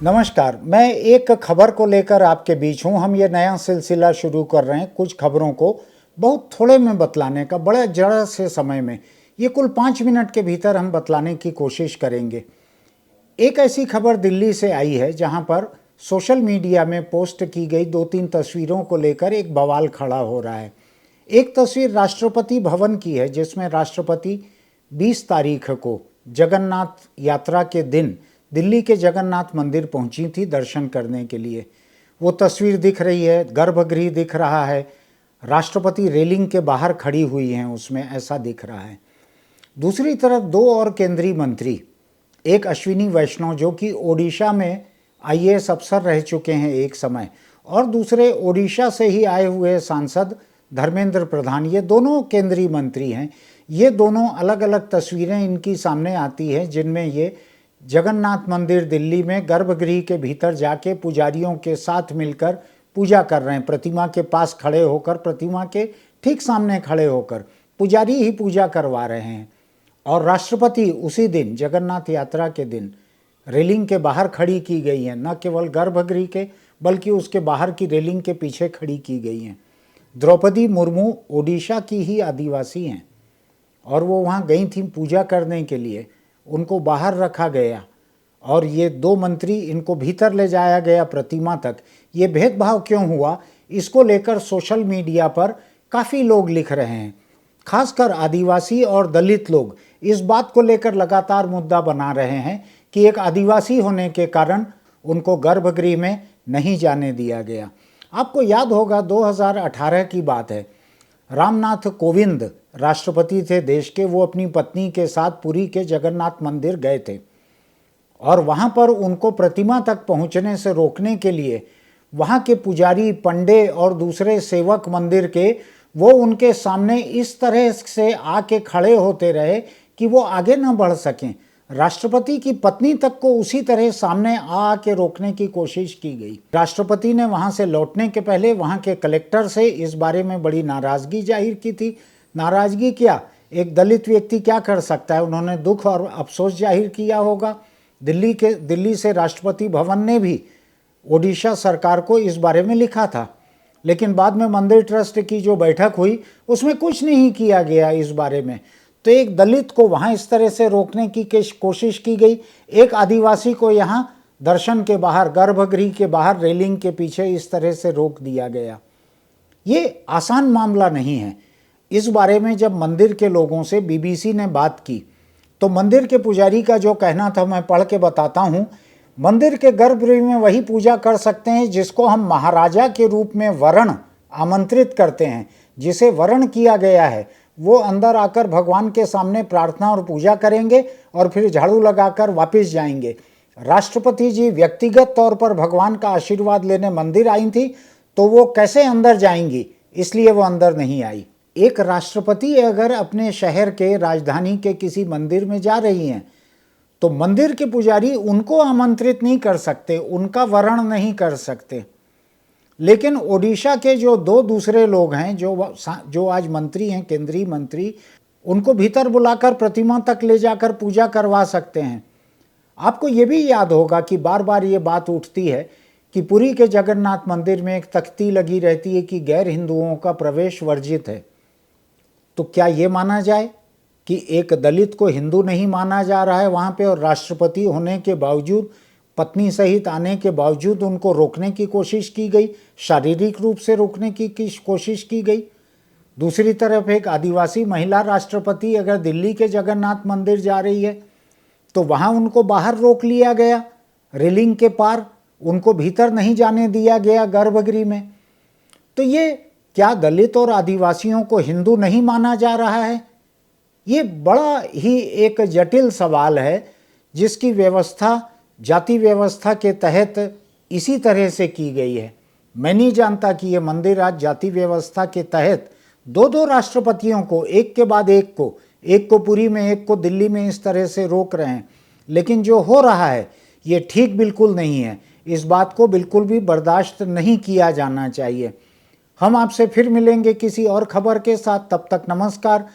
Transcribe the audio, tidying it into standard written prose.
नमस्कार। मैं एक खबर को लेकर आपके बीच हूँ। हम ये नया सिलसिला शुरू कर रहे हैं कुछ खबरों को बहुत थोड़े में बतलाने का, बड़ा जरा से समय में। ये कुल 5 मिनट के भीतर हम बतलाने की कोशिश करेंगे। एक ऐसी खबर दिल्ली से आई है जहाँ पर सोशल मीडिया में पोस्ट की गई 2-3 तस्वीरों को लेकर एक बवाल खड़ा हो रहा है। एक तस्वीर राष्ट्रपति भवन की है जिसमें राष्ट्रपति 20 तारीख को जगन्नाथ यात्रा के दिन दिल्ली के जगन्नाथ मंदिर पहुंची थी दर्शन करने के लिए। वो तस्वीर दिख रही है, गर्भगृह दिख रहा है, राष्ट्रपति रेलिंग के बाहर खड़ी हुई हैं उसमें, ऐसा दिख रहा है। दूसरी तरफ 2 और केंद्रीय मंत्री, एक अश्विनी वैष्णव जो कि ओडिशा में आईएएस अफसर रह चुके हैं एक समय, और दूसरे ओडिशा से ही आए हुए सांसद धर्मेंद्र प्रधान, ये दोनों केंद्रीय मंत्री हैं। ये दोनों अलग अलग तस्वीरें इनकी सामने आती हैं जिनमें ये जगन्नाथ मंदिर दिल्ली में गर्भगृह के भीतर जाके पुजारियों के साथ मिलकर पूजा कर रहे हैं। प्रतिमा के पास खड़े होकर, प्रतिमा के ठीक सामने खड़े होकर पुजारी ही पूजा करवा रहे हैं। और राष्ट्रपति उसी दिन, जगन्नाथ यात्रा के दिन, रेलिंग के बाहर खड़ी की गई हैं। न केवल गर्भगृह के बल्कि उसके बाहर की रेलिंग के पीछे खड़ी की गई हैं। द्रौपदी मुर्मू ओडिशा की ही आदिवासी हैं और वो वहाँ गई थी पूजा करने के लिए। उनको बाहर रखा गया और ये 2 मंत्री, इनको भीतर ले जाया गया प्रतिमा तक। ये भेदभाव क्यों हुआ, इसको लेकर सोशल मीडिया पर काफ़ी लोग लिख रहे हैं। खासकर आदिवासी और दलित लोग इस बात को लेकर लगातार मुद्दा बना रहे हैं कि एक आदिवासी होने के कारण उनको गर्भगृह में नहीं जाने दिया गया। आपको याद होगा 2018 की बात है, रामनाथ कोविंद राष्ट्रपति थे देश के। वो अपनी पत्नी के साथ पुरी के जगन्नाथ मंदिर गए थे और वहाँ पर उनको प्रतिमा तक पहुँचने से रोकने के लिए वहाँ के पुजारी, पंडे और दूसरे सेवक मंदिर के, वो उनके सामने इस तरह से आके खड़े होते रहे कि वो आगे न बढ़ सकें। राष्ट्रपति की पत्नी तक को उसी तरह सामने आके रोकने की कोशिश की गई। राष्ट्रपति ने वहाँ से लौटने के पहले वहाँ के कलेक्टर से इस बारे में बड़ी नाराज़गी जाहिर की थी। नाराज़गी क्या, एक दलित व्यक्ति क्या कर सकता है, उन्होंने दुख और अफसोस जाहिर किया होगा। दिल्ली से राष्ट्रपति भवन ने भी ओडिशा सरकार को इस बारे में लिखा था, लेकिन बाद में मंदिर ट्रस्ट की जो बैठक हुई उसमें कुछ नहीं किया गया इस बारे में। तो एक दलित को वहाँ इस तरह से रोकने की कोशिश की गई, एक आदिवासी को यहाँ दर्शन के बाहर, गर्भगृह के बाहर रेलिंग के पीछे इस तरह से रोक दिया गया। ये आसान मामला नहीं है। इस बारे में जब मंदिर के लोगों से बीबीसी ने बात की तो मंदिर के पुजारी का जो कहना था मैं पढ़ के बताता हूँ। मंदिर के गर्भगृह में वही पूजा कर सकते हैं जिसको हम महाराजा के रूप में वरण आमंत्रित करते हैं, जिसे वरण किया गया है। वो अंदर आकर भगवान के सामने प्रार्थना और पूजा करेंगे और फिर झाड़ू लगाकर वापस जाएंगे। राष्ट्रपति जी व्यक्तिगत तौर पर भगवान का आशीर्वाद लेने मंदिर आई थी, तो वो कैसे अंदर जाएंगी, इसलिए वो अंदर नहीं आई। एक राष्ट्रपति अगर अपने शहर के, राजधानी के किसी मंदिर में जा रही हैं तो मंदिर के पुजारी उनको आमंत्रित नहीं कर सकते, उनका वरण नहीं कर सकते। लेकिन ओडिशा के जो 2 दूसरे लोग हैं जो आज मंत्री हैं, केंद्रीय मंत्री, उनको भीतर बुलाकर प्रतिमा तक ले जाकर पूजा करवा सकते हैं। आपको ये भी याद होगा कि बार बार ये बात उठती है कि पुरी के जगन्नाथ मंदिर में एक तख्ती लगी रहती है कि गैर हिंदुओं का प्रवेश वर्जित है। तो क्या ये माना जाए कि एक दलित को हिंदू नहीं माना जा रहा है वहाँ पे, और राष्ट्रपति होने के बावजूद, पत्नी सहित आने के बावजूद उनको रोकने की कोशिश की गई, शारीरिक रूप से रोकने की कोशिश की गई। दूसरी तरफ एक आदिवासी महिला राष्ट्रपति अगर दिल्ली के जगन्नाथ मंदिर जा रही है तो वहाँ उनको बाहर रोक लिया गया, रेलिंग के पार, उनको भीतर नहीं जाने दिया गया गर्भगृह में। तो ये क्या दलित और आदिवासियों को हिंदू नहीं माना जा रहा है? ये बड़ा ही एक जटिल सवाल है जिसकी व्यवस्था जाति व्यवस्था के तहत इसी तरह से की गई है। मैं नहीं जानता कि ये मंदिर आज जाति व्यवस्था के तहत 2-2 राष्ट्रपतियों को एक के बाद एक को पुरी में, एक को दिल्ली में इस तरह से रोक रहे हैं। लेकिन जो हो रहा है ये ठीक बिल्कुल नहीं है। इस बात को बिल्कुल भी बर्दाश्त नहीं किया जाना चाहिए। हम आपसे फिर मिलेंगे किसी और खबर के साथ। तब तक नमस्कार।